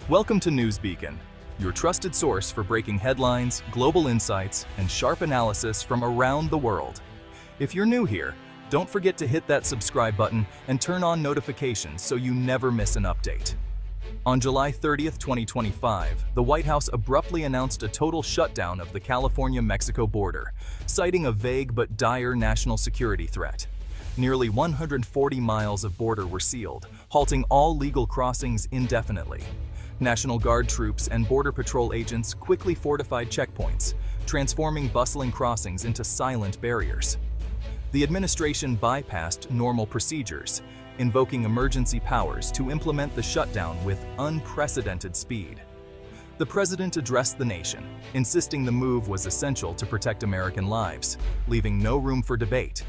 Welcome to News Beacon, your trusted source for breaking headlines, global insights, and sharp analysis from around the world. If you're new here, don't forget to hit that subscribe button and turn on notifications so you never miss an update. On July 30th, 2025, the White House abruptly announced a total shutdown of the California-Mexico border, citing a vague but dire national security threat. Nearly 140 miles of border were sealed, halting all legal crossings indefinitely. National Guard troops and Border Patrol agents quickly fortified checkpoints, transforming bustling crossings into silent barriers. The administration bypassed normal procedures, invoking emergency powers to implement the shutdown with unprecedented speed. The president addressed the nation, insisting the move was essential to protect American lives, leaving no room for debate.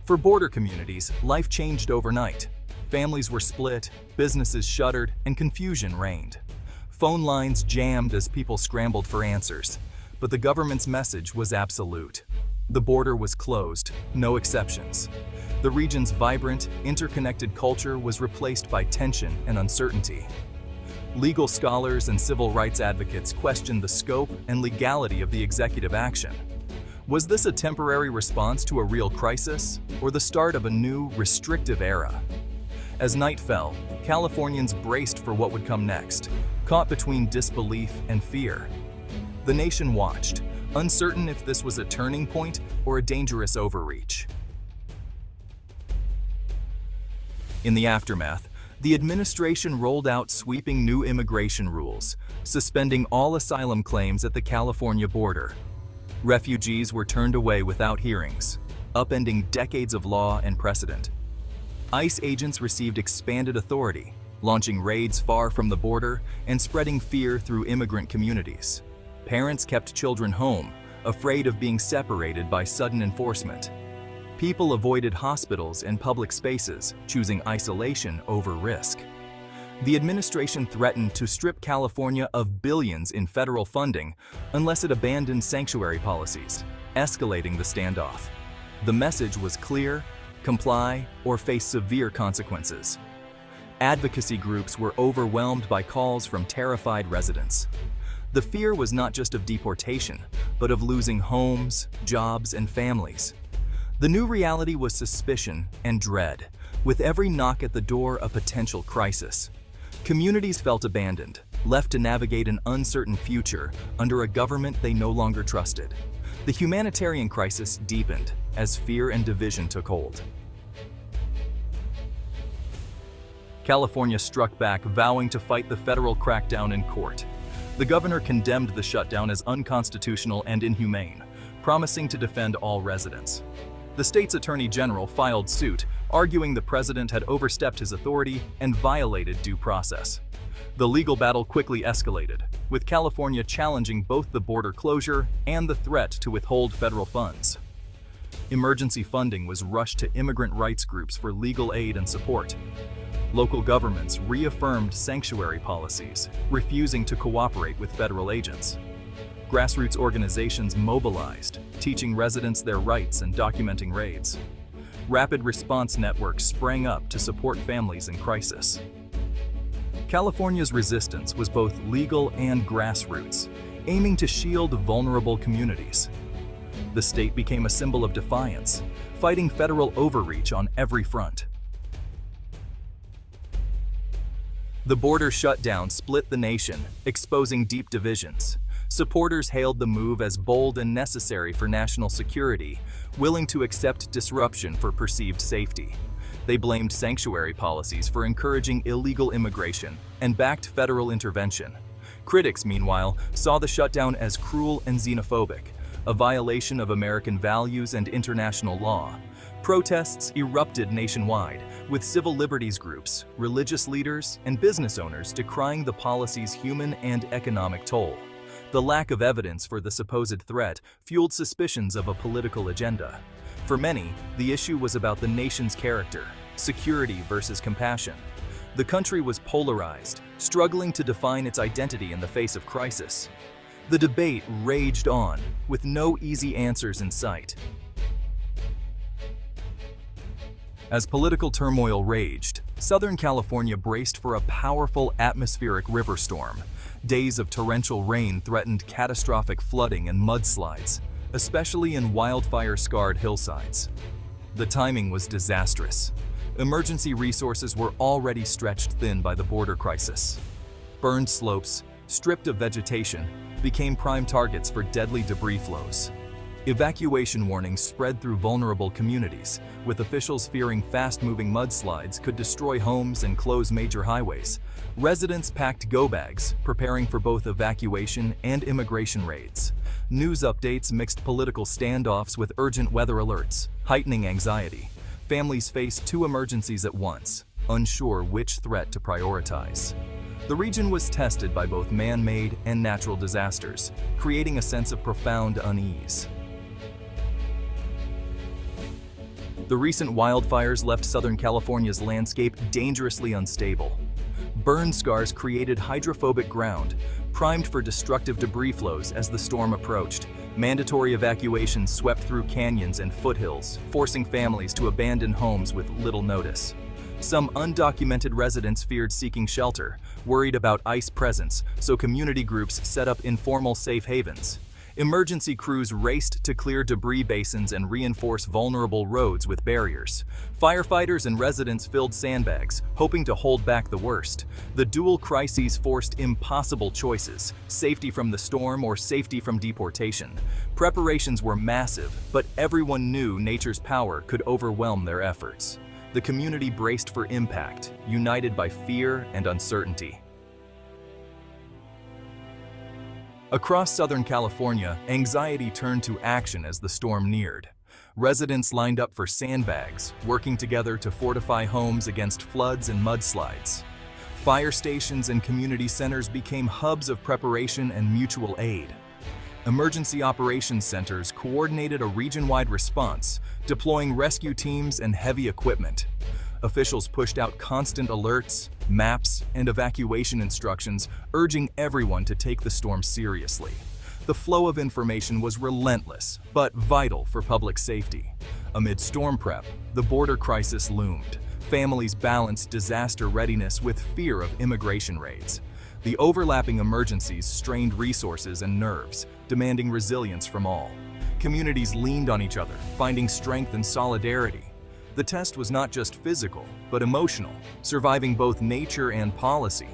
For border communities, life changed overnight. Families were split, businesses shuttered, and confusion reigned. Phone lines jammed as people scrambled for answers, but the government's message was absolute. The border was closed, no exceptions. The region's vibrant, interconnected culture was replaced by tension and uncertainty. Legal scholars and civil rights advocates questioned the scope and legality of the executive action. Was this a temporary response to a real crisis, or the start of a new, restrictive era? As night fell, Californians braced for what would come next, caught between disbelief and fear. The nation watched, uncertain if this was a turning point or a dangerous overreach. In the aftermath, the administration rolled out sweeping new immigration rules, suspending all asylum claims at the California border. Refugees were turned away without hearings, upending decades of law and precedent. ICE agents received expanded authority, launching raids far from the border and spreading fear through immigrant communities. Parents kept children home, afraid of being separated by sudden enforcement. People avoided hospitals and public spaces, choosing isolation over risk. The administration threatened to strip California of billions in federal funding unless it abandoned sanctuary policies, escalating the standoff. The message was clear: comply or face severe consequences. Advocacy groups were overwhelmed by calls from terrified residents. The fear was not just of deportation, but of losing homes, jobs, and families. The new reality was suspicion and dread, with every knock at the door a potential crisis. Communities felt abandoned, left to navigate an uncertain future under a government they no longer trusted. The humanitarian crisis deepened as fear and division took hold. California struck back, vowing to fight the federal crackdown in court. The governor condemned the shutdown as unconstitutional and inhumane, promising to defend all residents. The state's attorney general filed suit, arguing the president had overstepped his authority and violated due process. The legal battle quickly escalated, with California challenging both the border closure and the threat to withhold federal funds. Emergency funding was rushed to immigrant rights groups for legal aid and support. Local governments reaffirmed sanctuary policies, refusing to cooperate with federal agents. Grassroots organizations mobilized, teaching residents their rights and documenting raids. Rapid response networks sprang up to support families in crisis. California's resistance was both legal and grassroots, aiming to shield vulnerable communities. The state became a symbol of defiance, fighting federal overreach on every front. The border shutdown split the nation, exposing deep divisions. Supporters hailed the move as bold and necessary for national security, willing to accept disruption for perceived safety. They blamed sanctuary policies for encouraging illegal immigration and backed federal intervention. Critics, meanwhile, saw the shutdown as cruel and xenophobic, a violation of American values and international law. Protests erupted nationwide, with civil liberties groups, religious leaders, and business owners decrying the policy's human and economic toll. The lack of evidence for the supposed threat fueled suspicions of a political agenda. For many, the issue was about the nation's character, security versus compassion. The country was polarized, struggling to define its identity in the face of crisis. The debate raged on, with no easy answers in sight. As political turmoil raged, Southern California braced for a powerful atmospheric river storm. Days of torrential rain threatened catastrophic flooding and mudslides, especially in wildfire-scarred hillsides. The timing was disastrous. Emergency resources were already stretched thin by the border crisis. Burned slopes, stripped of vegetation, became prime targets for deadly debris flows. Evacuation warnings spread through vulnerable communities, with officials fearing fast-moving mudslides could destroy homes and close major highways. Residents packed go-bags, preparing for both evacuation and immigration raids. News updates mixed political standoffs with urgent weather alerts, heightening anxiety. Families faced two emergencies at once, unsure which threat to prioritize. The region was tested by both man-made and natural disasters, creating a sense of profound unease. The recent wildfires left Southern California's landscape dangerously unstable. Burn scars created hydrophobic ground, primed for destructive debris flows as the storm approached. Mandatory evacuations swept through canyons and foothills, forcing families to abandon homes with little notice. Some undocumented residents feared seeking shelter, worried about ICE presence, so community groups set up informal safe havens. Emergency crews raced to clear debris basins and reinforce vulnerable roads with barriers. Firefighters and residents filled sandbags, hoping to hold back the worst. The dual crises forced impossible choices: safety from the storm or safety from deportation. Preparations were massive, but everyone knew nature's power could overwhelm their efforts. The community braced for impact, united by fear and uncertainty. Across Southern California, anxiety turned to action as the storm neared. Residents lined up for sandbags, working together to fortify homes against floods and mudslides. Fire stations and community centers became hubs of preparation and mutual aid. Emergency operations centers coordinated a region-wide response, deploying rescue teams and heavy equipment. Officials pushed out constant alerts, maps, and evacuation instructions, urging everyone to take the storm seriously. The flow of information was relentless, but vital for public safety. Amid storm prep, the border crisis loomed. Families balanced disaster readiness with fear of immigration raids. The overlapping emergencies strained resources and nerves, demanding resilience from all. Communities leaned on each other, finding strength and solidarity. The test was not just physical, but emotional, surviving both nature and policy.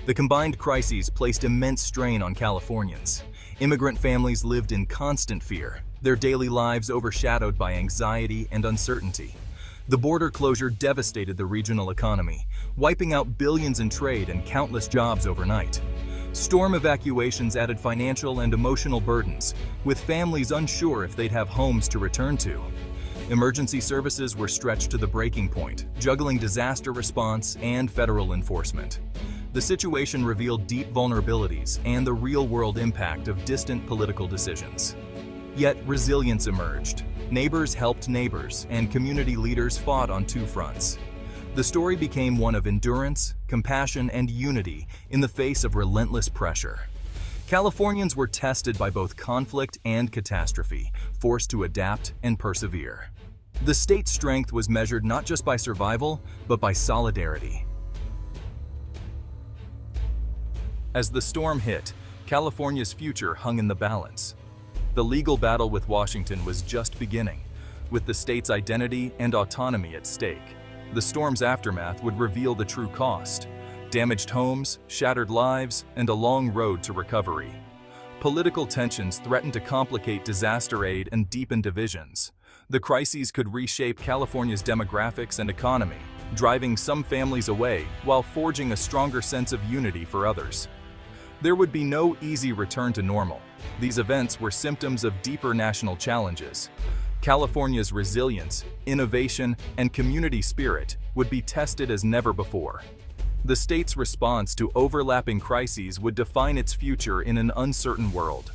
The combined crises placed immense strain on Californians. Immigrant families lived in constant fear, their daily lives overshadowed by anxiety and uncertainty. The border closure devastated the regional economy, wiping out billions in trade and countless jobs overnight. Storm evacuations added financial and emotional burdens, with families unsure if they'd have homes to return to. Emergency services were stretched to the breaking point, juggling disaster response and federal enforcement. The situation revealed deep vulnerabilities and the real-world impact of distant political decisions. Yet resilience emerged. Neighbors helped neighbors, and community leaders fought on two fronts. The story became one of endurance, compassion, and unity in the face of relentless pressure. Californians were tested by both conflict and catastrophe, forced to adapt and persevere. The state's strength was measured not just by survival, but by solidarity. As the storm hit, California's future hung in the balance. The legal battle with Washington was just beginning, with the state's identity and autonomy at stake. The storm's aftermath would reveal the true cost: damaged homes, shattered lives, and a long road to recovery. Political tensions threatened to complicate disaster aid and deepen divisions. The crises could reshape California's demographics and economy, driving some families away while forging a stronger sense of unity for others. There would be no easy return to normal. These events were symptoms of deeper national challenges. California's resilience, innovation, and community spirit would be tested as never before. The state's response to overlapping crises would define its future in an uncertain world.